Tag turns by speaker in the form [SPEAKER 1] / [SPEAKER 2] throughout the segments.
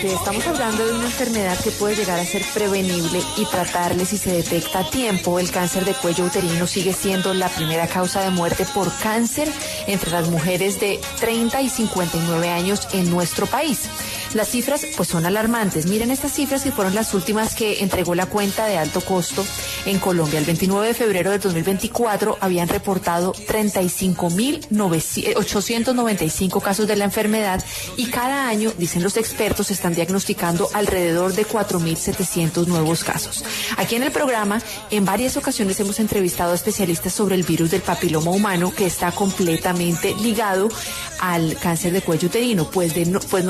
[SPEAKER 1] Estamos hablando de una enfermedad que puede llegar a ser prevenible y tratarle si se detecta a tiempo. El cáncer de cuello uterino sigue siendo la primera causa de muerte por cáncer entre las mujeres de 30 y 59 años en nuestro país. Las cifras pues son alarmantes. Miren estas cifras que fueron las últimas que entregó la cuenta de alto costo en Colombia. El 29 de febrero de 2024 habían reportado 35.895 casos de la enfermedad y cada año, dicen los expertos, están diagnosticando alrededor de 4.700 nuevos casos. Aquí en el programa, en varias ocasiones hemos entrevistado a especialistas sobre el virus del papiloma humano que está completamente ligado al cáncer de cuello uterino, al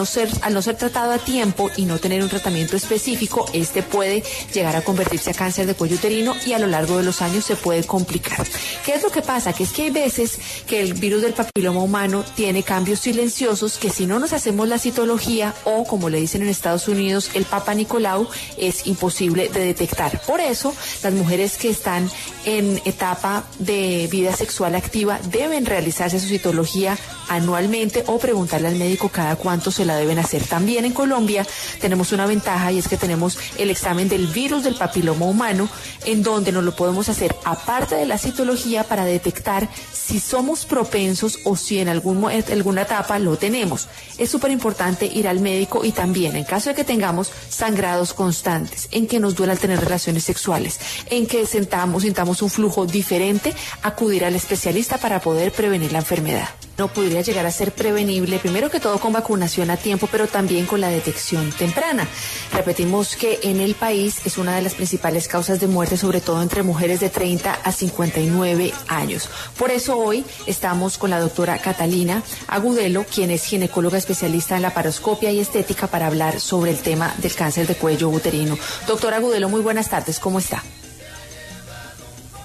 [SPEAKER 1] no ser tratado a tiempo y no tener un tratamiento específico, este puede llegar a convertirse a cáncer de cuello uterino y a lo largo de los años se puede complicar. ¿Qué es lo que pasa? Que es que hay veces que el virus del papiloma humano tiene cambios silenciosos que si no nos hacemos la citología o, como le dicen en Estados Unidos, el Papa Nicolau, es imposible de detectar. Por eso, las mujeres que están en etapa de vida sexual activa deben realizarse su citología anualmente o preguntarle al médico cada cuánto se la deben hacer. También en Colombia tenemos una ventaja y es que tenemos el examen del virus del papiloma humano, en donde nos lo podemos hacer aparte de la citología para detectar si somos propensos o si en alguna etapa lo tenemos. Es súper importante ir al médico y también en caso de que tengamos sangrados constantes, en que nos duela al tener relaciones sexuales, en que sintamos un flujo diferente, acudir al especialista para poder prevenir la enfermedad. No podría llegar a ser prevenible, primero que todo con vacunación a tiempo, pero también con la detección temprana. Repetimos que en el país es una de las principales causas de muerte, sobre todo entre mujeres de 30 a 59 años. Por eso hoy estamos con la doctora Catalina Agudelo, quien es ginecóloga especialista en laparoscopia y estética, para hablar sobre el tema del cáncer de cuello uterino. Doctora Agudelo, muy buenas tardes, ¿cómo está?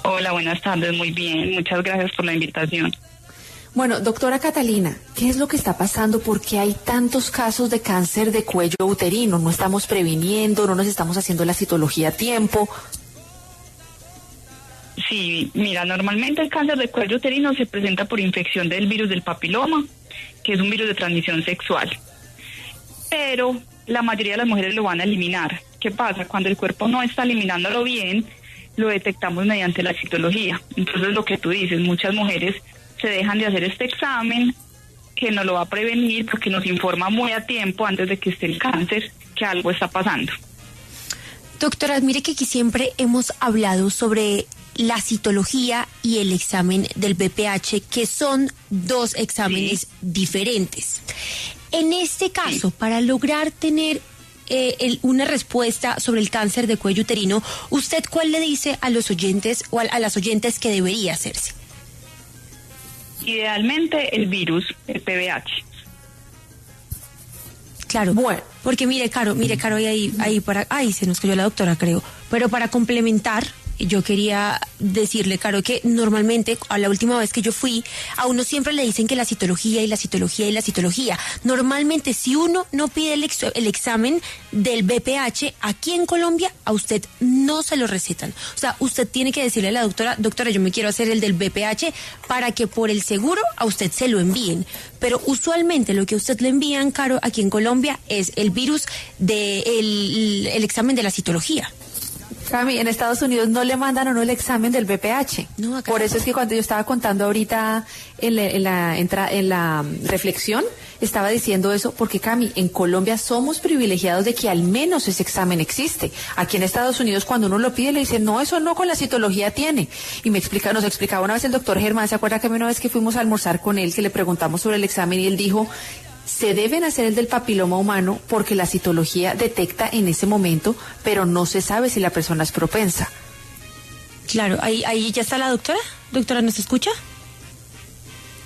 [SPEAKER 2] Hola, buenas tardes, muy bien, muchas gracias por la invitación.
[SPEAKER 1] Bueno, doctora Catalina, ¿qué es lo que está pasando? ¿Por qué hay tantos casos de cáncer de cuello uterino? ¿No estamos previniendo? ¿No nos estamos haciendo la citología a tiempo?
[SPEAKER 2] Sí, mira, normalmente el cáncer de cuello uterino se presenta por infección del virus del papiloma, que es un virus de transmisión sexual. Pero la mayoría de las mujeres lo van a eliminar. ¿Qué pasa? Cuando el cuerpo no está eliminándolo bien, lo detectamos mediante la citología. Entonces, lo que tú dices, muchas mujeres se dejan de hacer este examen que nos lo va a prevenir porque nos informa muy a tiempo antes de que esté el cáncer que algo está pasando.
[SPEAKER 3] Doctora, mire que aquí siempre hemos hablado sobre la citología y el examen del BPH, que son dos exámenes diferentes. En este caso, para lograr tener una respuesta sobre el cáncer de cuello uterino, ¿usted cuál le dice a los oyentes o a las oyentes que debería hacerse?
[SPEAKER 2] Idealmente el virus, el PBH.
[SPEAKER 3] Claro, bueno, porque mire, Caro, ahí se nos cayó la doctora, creo, pero para complementar, yo quería decirle, Caro, que normalmente, a la última vez que yo fui, a uno siempre le dicen que la citología y la citología y la citología. Normalmente, si uno no pide el examen del BPH, aquí en Colombia, a usted no se lo recetan. O sea, usted tiene que decirle a la doctora, yo me quiero hacer el del BPH, para que por el seguro a usted se lo envíen. Pero usualmente lo que a usted le envían, Caro, aquí en Colombia, es el virus el examen de la citología.
[SPEAKER 1] Cami, en Estados Unidos no le mandan a uno el examen del BPH. No, por eso es que cuando yo estaba contando ahorita en la reflexión, estaba diciendo eso, porque Cami, en Colombia somos privilegiados de que al menos ese examen existe. Aquí en Estados Unidos, cuando uno lo pide, le dicen, no, eso no, con la citología tiene. Y nos explicaba una vez el doctor Germán, ¿se acuerda que una vez que fuimos a almorzar con él, que le preguntamos sobre el examen y él dijo, se deben hacer el del papiloma humano porque la citología detecta en ese momento, pero no se sabe si la persona es propensa?
[SPEAKER 3] Claro, ahí ya está la doctora. Doctora, ¿nos escucha?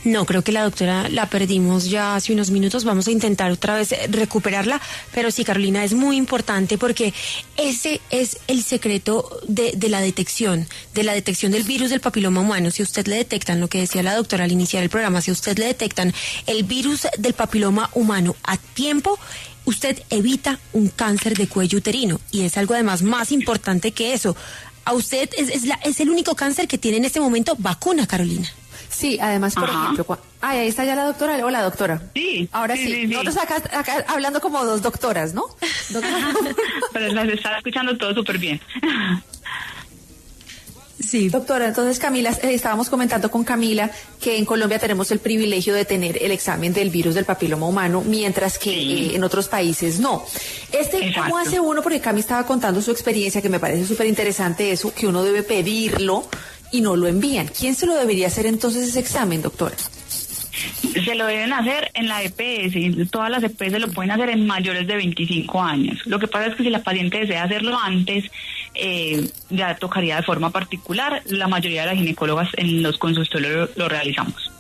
[SPEAKER 3] No, creo que la doctora la perdimos ya hace unos minutos. Vamos a intentar otra vez recuperarla. Pero sí, Carolina, es muy importante porque ese es el secreto de la detección del virus del papiloma humano. Si a usted le detectan, lo que decía la doctora al iniciar el programa, si a usted le detectan el virus del papiloma humano a tiempo, usted evita un cáncer de cuello uterino. Y es algo además más importante que eso. A usted es el único cáncer que tiene en este momento vacuna, Carolina.
[SPEAKER 1] Sí, además, por ejemplo, ahí está ya la doctora. Hola, doctora.
[SPEAKER 2] Sí.
[SPEAKER 1] Ahora sí. Nosotros acá hablando como dos doctoras, ¿no?
[SPEAKER 2] Pero las estaba escuchando todo súper bien.
[SPEAKER 3] Sí.
[SPEAKER 1] Doctora, entonces Camila, estábamos comentando con Camila que en Colombia tenemos el privilegio de tener el examen del virus del papiloma humano, mientras que en otros países no. ¿Cómo hace uno? Porque Cami estaba contando su experiencia, que me parece súper interesante eso, que uno debe pedirlo y no lo envían. ¿Quién se lo debería hacer entonces ese examen, doctora?
[SPEAKER 2] Se lo deben hacer en la EPS, todas las EPS lo pueden hacer en mayores de 25 años. Lo que pasa es que si la paciente desea hacerlo antes, ya tocaría de forma particular. La mayoría de las ginecólogas en los consultorios lo realizamos.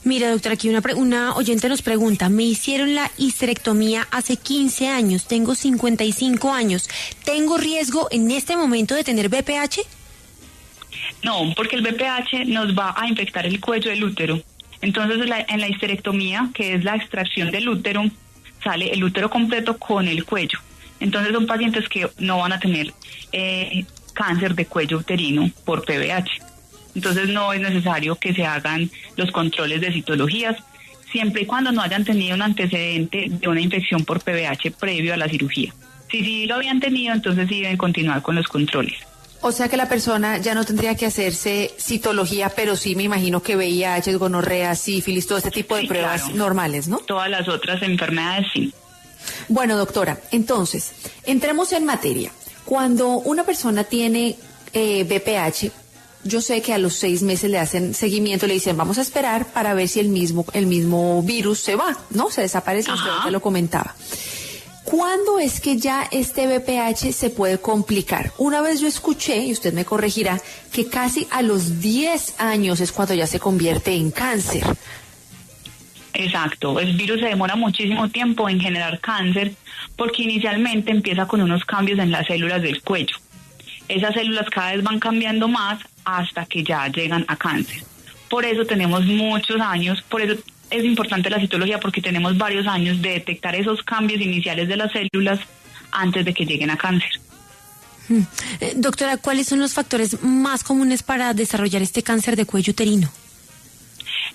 [SPEAKER 3] Mira, doctora, aquí una oyente nos pregunta, me hicieron la histerectomía hace 15 años, tengo 55 años, ¿tengo riesgo en este momento de tener BPH?
[SPEAKER 2] No, porque el BPH nos va a infectar el cuello del útero. Entonces, en la histerectomía, que es la extracción del útero, sale el útero completo con el cuello. Entonces, son pacientes que no van a tener cáncer de cuello uterino por PBH. Entonces, no es necesario que se hagan los controles de citologías, siempre y cuando no hayan tenido un antecedente de una infección por PBH previo a la cirugía. Si sí lo habían tenido, entonces sí deben continuar con los controles.
[SPEAKER 1] O sea que la persona ya no tendría que hacerse citología, pero sí me imagino que VIH, gonorrea, sífilis, todo este tipo de pruebas normales, ¿no?
[SPEAKER 2] Todas las otras enfermedades sí.
[SPEAKER 1] Bueno, doctora, entonces, entremos en materia. Cuando una persona tiene BPH, yo sé que a los 6 meses le hacen seguimiento, le dicen, vamos a esperar para ver si el mismo virus se va, ¿no? Se desaparece, usted ya lo comentaba. ¿Cuándo es que ya este BPH se puede complicar? Una vez yo escuché, y usted me corregirá, que casi a los 10 años es cuando ya se convierte en cáncer.
[SPEAKER 2] Exacto, el virus se demora muchísimo tiempo en generar cáncer porque inicialmente empieza con unos cambios en las células del cuello. Esas células cada vez van cambiando más hasta que ya llegan a cáncer. Por eso tenemos muchos años, por eso es importante la citología, porque tenemos varios años de detectar esos cambios iniciales de las células antes de que lleguen a cáncer.
[SPEAKER 3] Doctora, ¿cuáles son los factores más comunes para desarrollar este cáncer de cuello uterino?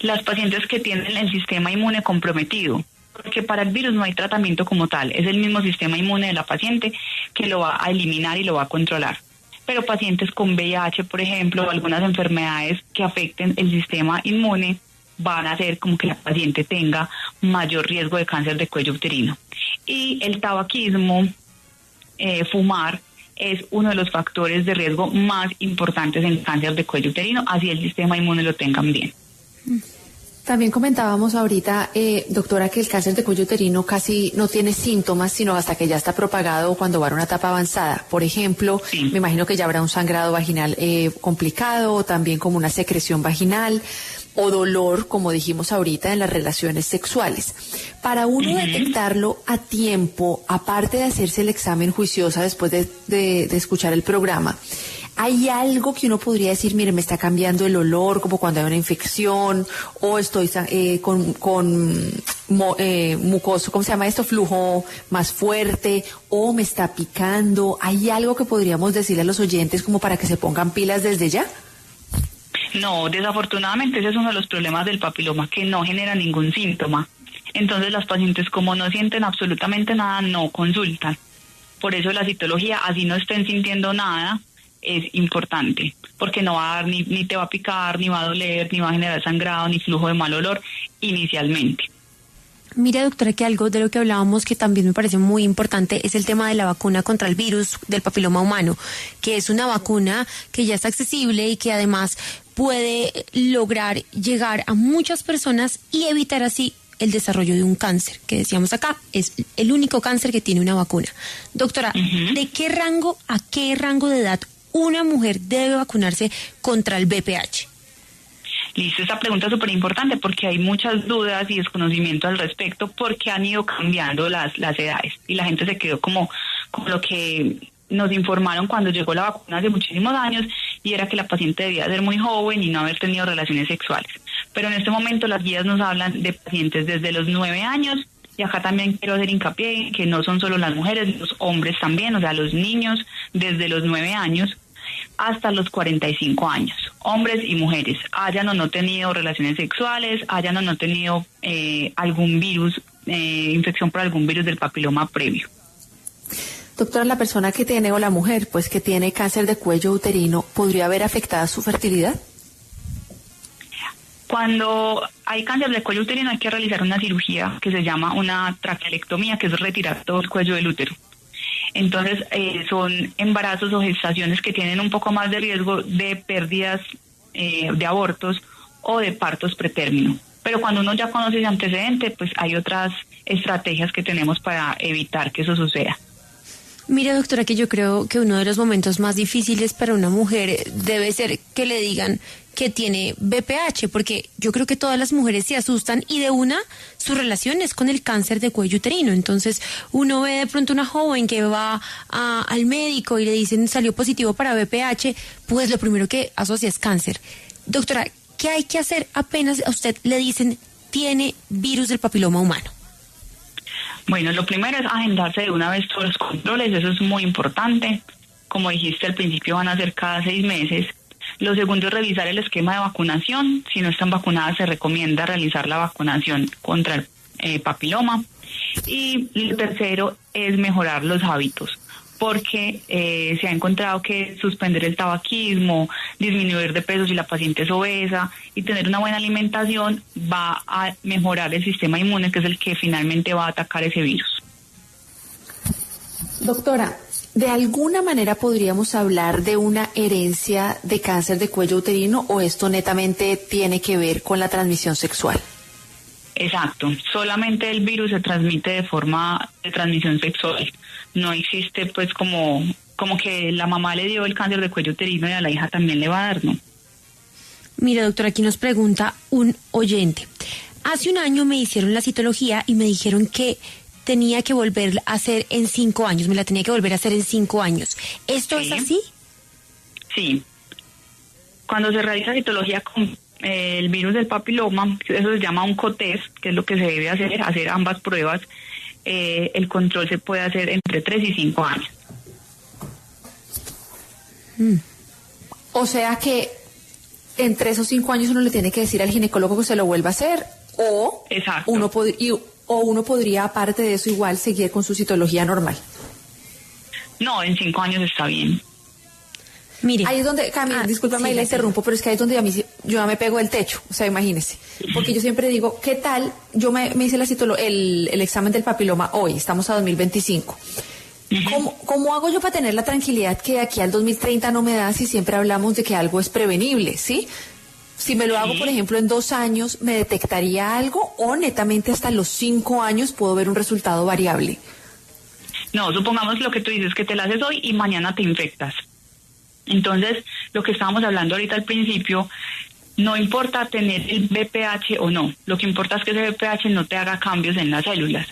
[SPEAKER 2] Las pacientes que tienen el sistema inmune comprometido, porque para el virus no hay tratamiento como tal, es el mismo sistema inmune de la paciente que lo va a eliminar y lo va a controlar. Pero pacientes con VIH, por ejemplo, o algunas enfermedades que afecten el sistema inmune, van a hacer como que la paciente tenga mayor riesgo de cáncer de cuello uterino. Y el tabaquismo, fumar, es uno de los factores de riesgo más importantes en cáncer de cuello uterino, así el sistema inmune lo tengan bien.
[SPEAKER 1] También comentábamos ahorita, doctora, que el cáncer de cuello uterino casi no tiene síntomas, sino hasta que ya está propagado o cuando va a una etapa avanzada. Por ejemplo, me imagino que ya habrá un sangrado vaginal complicado, o también como una secreción vaginal, o dolor, como dijimos ahorita, en las relaciones sexuales. Para uno detectarlo a tiempo, aparte de hacerse el examen juiciosa después de escuchar el programa, ¿hay algo que uno podría decir, mire, me está cambiando el olor, como cuando hay una infección, o estoy con mucoso, ¿cómo se llama esto? Flujo más fuerte, o me está picando? ¿Hay algo que podríamos decirle a los oyentes como para que se pongan pilas desde ya?
[SPEAKER 2] No, desafortunadamente ese es uno de los problemas del papiloma, que no genera ningún síntoma. Entonces las pacientes, como no sienten absolutamente nada, no consultan. Por eso la citología, así no estén sintiendo nada, es importante, porque no va a dar ni te va a picar, ni va a doler, ni va a generar sangrado, ni flujo de mal olor inicialmente.
[SPEAKER 3] Mira, doctora, que algo de lo que hablábamos que también me parece muy importante es el tema de la vacuna contra el virus del papiloma humano, que es una vacuna que ya está accesible y que además puede lograr llegar a muchas personas y evitar así el desarrollo de un cáncer, que decíamos acá, es el único cáncer que tiene una vacuna. Doctora, ¿de qué rango a qué rango de edad una mujer debe vacunarse contra el BPH?
[SPEAKER 2] Listo, esta pregunta es súper importante porque hay muchas dudas y desconocimiento al respecto, porque han ido cambiando las edades y la gente se quedó como lo que nos informaron cuando llegó la vacuna hace muchísimos años, y era que la paciente debía ser muy joven y no haber tenido relaciones sexuales. Pero en este momento las guías nos hablan de pacientes desde los 9 años, y acá también quiero hacer hincapié en que no son solo las mujeres, los hombres también, o sea, los niños desde los 9 años, hasta los 45 años, hombres y mujeres, hayan o no tenido relaciones sexuales, hayan o no tenido algún virus, infección por algún virus del papiloma previo.
[SPEAKER 1] Doctora, la persona que tiene, o la mujer, pues que tiene cáncer de cuello uterino, ¿podría haber afectada su fertilidad?
[SPEAKER 2] Cuando hay cáncer de cuello uterino hay que realizar una cirugía que se llama una traquelectomía, que es retirar todo el cuello del útero. Entonces son embarazos o gestaciones que tienen un poco más de riesgo de pérdidas de abortos o de partos pretérmino. Pero cuando uno ya conoce ese antecedente, pues hay otras estrategias que tenemos para evitar que eso suceda.
[SPEAKER 3] Mire, doctora, que yo creo que uno de los momentos más difíciles para una mujer debe ser que le digan que tiene BPH, porque yo creo que todas las mujeres se asustan y de una su relación es con el cáncer de cuello uterino. Entonces uno ve de pronto una joven que va al médico y le dicen salió positivo para BPH, pues lo primero que asocia es cáncer. Doctora, ¿qué hay que hacer apenas a usted le dicen tiene virus del papiloma humano?
[SPEAKER 2] Bueno, lo primero es agendarse de una vez todos los controles, eso es muy importante. Como dijiste al principio, van a ser cada 6 meses. Lo segundo es revisar el esquema de vacunación. Si no están vacunadas, se recomienda realizar la vacunación contra el papiloma. Y lo tercero es mejorar los hábitos, porque se ha encontrado que suspender el tabaquismo, disminuir de peso si la paciente es obesa y tener una buena alimentación va a mejorar el sistema inmune, que es el que finalmente va a atacar ese virus.
[SPEAKER 1] Doctora, ¿de alguna manera podríamos hablar de una herencia de cáncer de cuello uterino o esto netamente tiene que ver con la transmisión sexual?
[SPEAKER 2] Exacto, solamente el virus se transmite de forma de transmisión sexual. No existe pues como que la mamá le dio el cáncer de cuello uterino y a la hija también le va a dar, ¿no?
[SPEAKER 3] Mire, doctora, aquí nos pregunta un oyente. Hace un año me hicieron la citología y me dijeron que tenía que volver a hacer en 5 años, me la tenía que volver a hacer en 5 años. ¿Esto es así?
[SPEAKER 2] Sí. Cuando se realiza citología con el virus del papiloma, eso se llama un cotest, que es lo que se debe hacer ambas pruebas. El control se puede hacer entre 3 y 5 años.
[SPEAKER 1] O sea que entre esos 5 años uno le tiene que decir al ginecólogo que se lo vuelva a hacer, o
[SPEAKER 2] exacto,
[SPEAKER 1] uno podría, aparte de eso, igual seguir con su citología normal.
[SPEAKER 2] No, en 5 años está bien.
[SPEAKER 3] Mire.
[SPEAKER 1] Ahí es donde, Camila, discúlpame, sí, la interrumpo, pero es que ahí es donde yo ya me pego del techo, o sea, imagínese. Porque yo siempre digo, ¿qué tal? Yo me hice el examen del papiloma hoy, estamos a 2025. ¿Cómo hago yo para tener la tranquilidad que de aquí al 2030 no me da si siempre hablamos de que algo es prevenible, ¿sí? Si me lo hago, por ejemplo, en 2 años, ¿me detectaría algo o netamente hasta los 5 años puedo ver un resultado variable?
[SPEAKER 2] No, supongamos lo que tú dices, que te la haces hoy y mañana te infectas. Entonces, lo que estábamos hablando ahorita al principio, no importa tener el BPH o no, lo que importa es que ese BPH no te haga cambios en las células.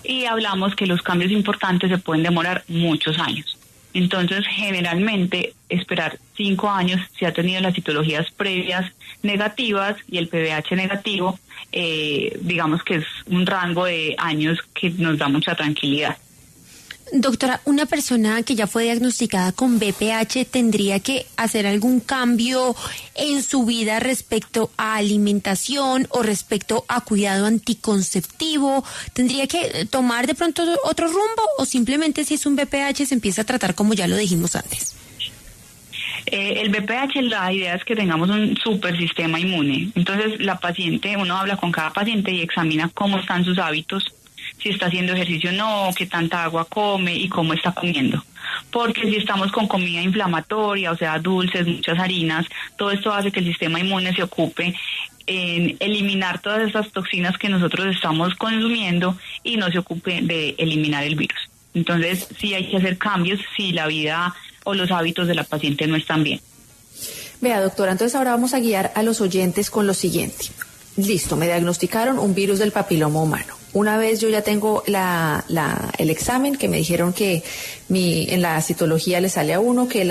[SPEAKER 2] Y hablamos que los cambios importantes se pueden demorar muchos años. Entonces, generalmente, esperar 5 años, si ha tenido las citologías previas negativas y el PBH negativo, digamos que es un rango de años que nos da mucha tranquilidad.
[SPEAKER 3] Doctora, ¿una persona que ya fue diagnosticada con BPH tendría que hacer algún cambio en su vida respecto a alimentación o respecto a cuidado anticonceptivo? ¿Tendría que tomar de pronto otro rumbo o simplemente si es un BPH se empieza a tratar como ya lo dijimos antes?
[SPEAKER 2] El BPH, la idea es que tengamos un super sistema inmune. Entonces, uno habla con cada paciente y examina cómo están sus hábitos, si está haciendo ejercicio o no, qué tanta agua come y cómo está comiendo. Porque si estamos con comida inflamatoria, o sea, dulces, muchas harinas, todo esto hace que el sistema inmune se ocupe en eliminar todas estas toxinas que nosotros estamos consumiendo y no se ocupe de eliminar el virus. Entonces, sí hay que hacer cambios si la vida o los hábitos de la paciente no están bien.
[SPEAKER 1] Vea, doctora, entonces ahora vamos a guiar a los oyentes con lo siguiente. Listo, me diagnosticaron un virus del papiloma humano. Una vez yo ya tengo el examen, que me dijeron que en la citología le sale a uno que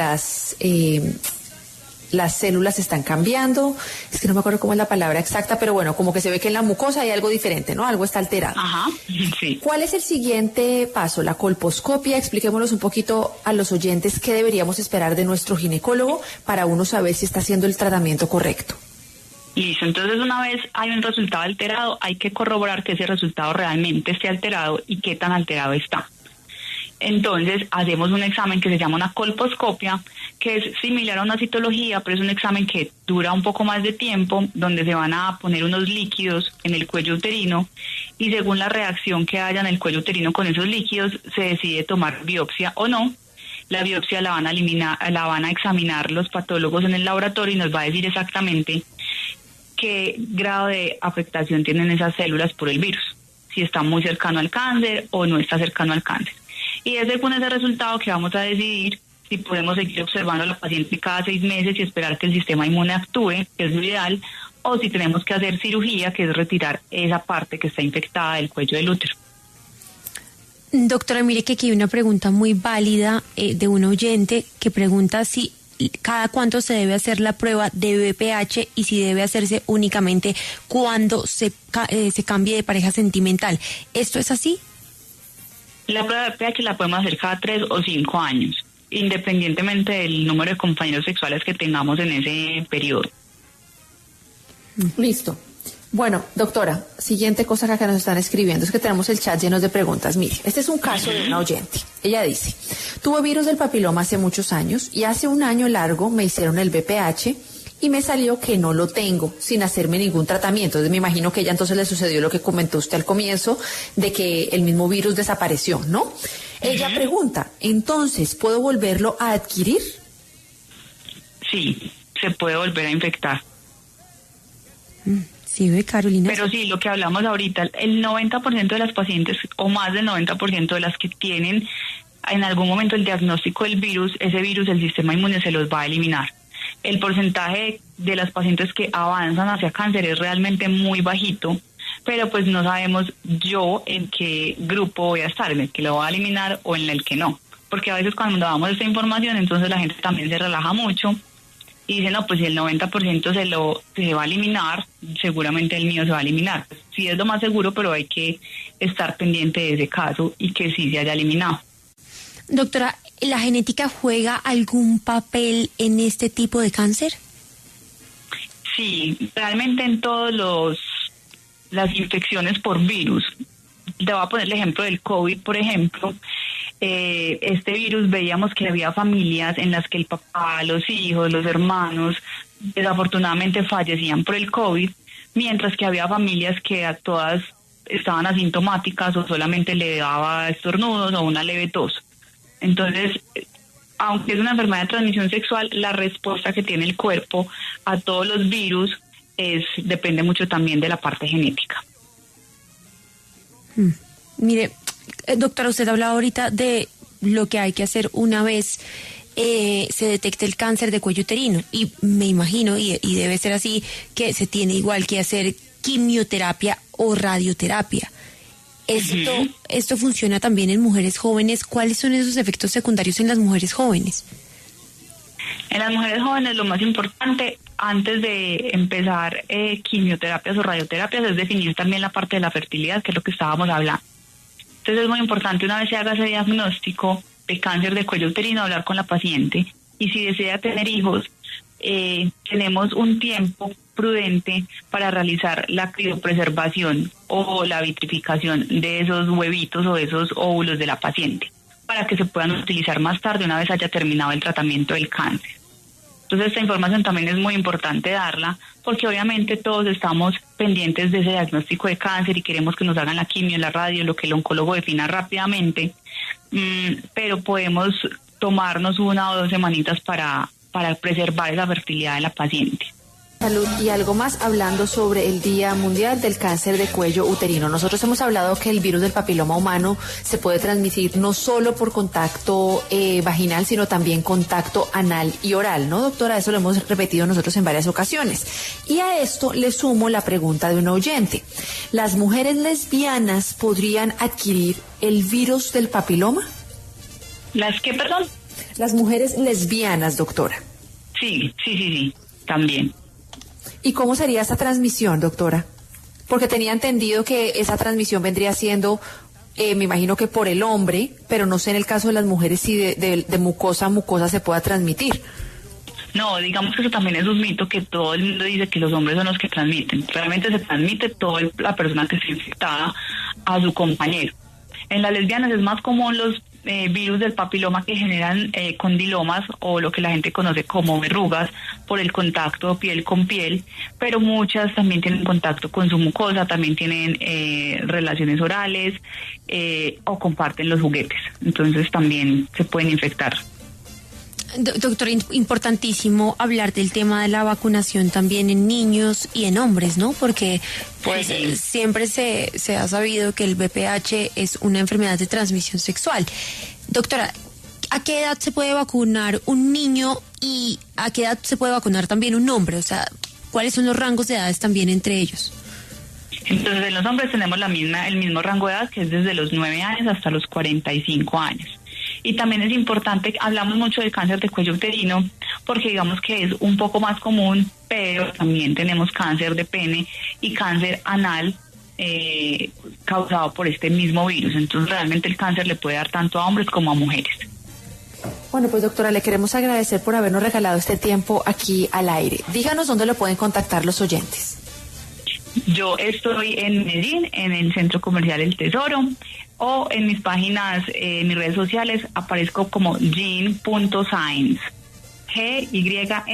[SPEAKER 1] las células están cambiando, es que no me acuerdo cómo es la palabra exacta, pero bueno, como que se ve que en la mucosa hay algo diferente, ¿no? Algo está alterado.
[SPEAKER 2] Ajá, sí.
[SPEAKER 1] ¿Cuál es el siguiente paso? La colposcopia. Expliquémonos un poquito a los oyentes qué deberíamos esperar de nuestro ginecólogo para uno saber si está haciendo el tratamiento correcto.
[SPEAKER 2] Listo, entonces una vez hay un resultado alterado, hay que corroborar que ese resultado realmente esté alterado y qué tan alterado está. Entonces hacemos un examen que se llama una colposcopia, que es similar a una citología, pero es un examen que dura un poco más de tiempo, donde se van a poner unos líquidos en el cuello uterino y según la reacción que haya en el cuello uterino con esos líquidos, se decide tomar biopsia o no. La biopsia la van a examinar los patólogos en el laboratorio y nos va a decir exactamente qué grado de afectación tienen esas células por el virus, si está muy cercano al cáncer o no está cercano al cáncer. Y es según ese resultado que vamos a decidir si podemos seguir observando a la paciente cada 6 meses y esperar que el sistema inmune actúe, que es lo ideal, o si tenemos que hacer cirugía, que es retirar esa parte que está infectada del cuello del útero.
[SPEAKER 3] Doctora, mire que aquí hay una pregunta muy válida de un oyente que pregunta si cada cuánto se debe hacer la prueba de BPH y si debe hacerse únicamente cuando se cambie de pareja sentimental. ¿Esto es así?
[SPEAKER 2] La prueba de BPH la podemos hacer cada 3 o 5 años, independientemente del número de compañeros sexuales que tengamos en ese periodo.
[SPEAKER 1] Listo. Bueno, doctora, siguiente cosa que acá nos están escribiendo es que tenemos el chat lleno de preguntas. Mire, este es un caso de una oyente. Ella dice, tuve virus del papiloma hace muchos años y hace un año largo me hicieron el BPH y me salió que no lo tengo sin hacerme ningún tratamiento. Entonces me imagino que ella entonces le sucedió lo que comentó usted al comienzo de que el mismo virus desapareció, ¿no? Ella pregunta, entonces, ¿puedo volverlo a adquirir?
[SPEAKER 2] Sí, se puede volver a infectar.
[SPEAKER 3] Sí, ve, Carolina.
[SPEAKER 2] Pero sí, lo que hablamos ahorita, el 90% de las pacientes o más del 90% de las que tienen en algún momento el diagnóstico del virus, ese virus el sistema inmune se los va a eliminar. El porcentaje de las pacientes que avanzan hacia cáncer es realmente muy bajito, pero pues no sabemos yo en qué grupo voy a estar, en el que lo va a eliminar o en el que no. Porque a veces cuando damos esta información, entonces la gente también se relaja mucho y dice, no, pues si el 90% se va a eliminar, seguramente el mío se va a eliminar. Sí es lo más seguro, pero hay que estar pendiente de ese caso y que sí se haya eliminado.
[SPEAKER 3] Doctora, ¿la genética juega algún papel en este tipo de cáncer?
[SPEAKER 2] Sí, realmente en todas las infecciones por virus. Te voy a poner el ejemplo del COVID, por ejemplo. Este virus veíamos que había familias en las que el papá, los hijos, los hermanos, desafortunadamente fallecían por el COVID, mientras que había familias que a todas estaban asintomáticas o solamente le daba estornudos o una leve tos. Entonces, aunque es una enfermedad de transmisión sexual, la respuesta que tiene el cuerpo a todos los virus depende mucho también de la parte genética.
[SPEAKER 3] Mire, doctora, usted hablaba ahorita de lo que hay que hacer una vez se detecte el cáncer de cuello uterino y me imagino, y debe ser así, que se tiene igual que hacer quimioterapia o radioterapia. ¿Esto funciona también en mujeres jóvenes? ¿Cuáles son esos efectos secundarios en las mujeres jóvenes?
[SPEAKER 2] En las mujeres jóvenes lo más importante antes de empezar quimioterapias o radioterapias es definir también la parte de la fertilidad, que es lo que estábamos hablando. Entonces es muy importante una vez se haga ese diagnóstico de cáncer de cuello uterino hablar con la paciente y si desea tener hijos tenemos un tiempo prudente para realizar la criopreservación o la vitrificación de esos huevitos o de esos óvulos de la paciente para que se puedan utilizar más tarde una vez haya terminado el tratamiento del cáncer. Entonces esta información también es muy importante darla porque obviamente todos estamos pendientes de ese diagnóstico de cáncer y queremos que nos hagan la quimio, la radio, lo que el oncólogo defina rápidamente, pero podemos tomarnos 1 o 2 semanitas para preservar esa fertilidad de la paciente.
[SPEAKER 1] Salud, y algo más hablando sobre el Día Mundial del Cáncer de Cuello Uterino. Nosotros hemos hablado que el virus del papiloma humano se puede transmitir no solo por contacto vaginal, sino también contacto anal y oral, ¿no, doctora? Eso lo hemos repetido nosotros en varias ocasiones. Y a esto le sumo la pregunta de un oyente. ¿Las mujeres lesbianas podrían adquirir el virus del papiloma?
[SPEAKER 2] ¿Las qué, perdón?
[SPEAKER 1] Las mujeres lesbianas, doctora.
[SPEAKER 2] Sí, también.
[SPEAKER 1] ¿Y cómo sería esa transmisión, doctora? Porque tenía entendido que esa transmisión vendría siendo, me imagino que por el hombre, pero no sé en el caso de las mujeres si de mucosa a mucosa se pueda transmitir.
[SPEAKER 2] No, digamos que eso también es un mito que todo el mundo dice que los hombres son los que transmiten. Realmente se transmite toda la persona que está infectada a su compañero. En las lesbianas es más común los virus del papiloma que generan condilomas o lo que la gente conoce como verrugas por el contacto piel con piel, pero muchas también tienen contacto con su mucosa, también tienen relaciones orales o comparten los juguetes, entonces también se pueden infectar.
[SPEAKER 3] Doctor, importantísimo hablar del tema de la vacunación también en niños y en hombres, ¿no? Porque pues
[SPEAKER 2] sí.
[SPEAKER 3] Siempre se ha sabido que el VPH es una enfermedad de transmisión sexual. Doctora, ¿a qué edad se puede vacunar un niño y a qué edad se puede vacunar también un hombre? O sea, ¿cuáles son los rangos de edades también entre ellos?
[SPEAKER 2] Entonces, en los hombres tenemos el mismo rango de edad, que es desde los 9 años hasta los 45 años. Y también es importante, hablamos mucho del cáncer de cuello uterino, porque digamos que es un poco más común, pero también tenemos cáncer de pene y cáncer anal causado por este mismo virus. Entonces realmente el cáncer le puede dar tanto a hombres como a mujeres.
[SPEAKER 1] Bueno, pues doctora, le queremos agradecer por habernos regalado este tiempo aquí al aire. Díganos dónde lo pueden contactar los oyentes.
[SPEAKER 2] Yo estoy en Medellín, en el Centro Comercial El Tesoro, o en mis páginas, en mis redes sociales, aparezco como gyn.science, GYN.SCIENCE.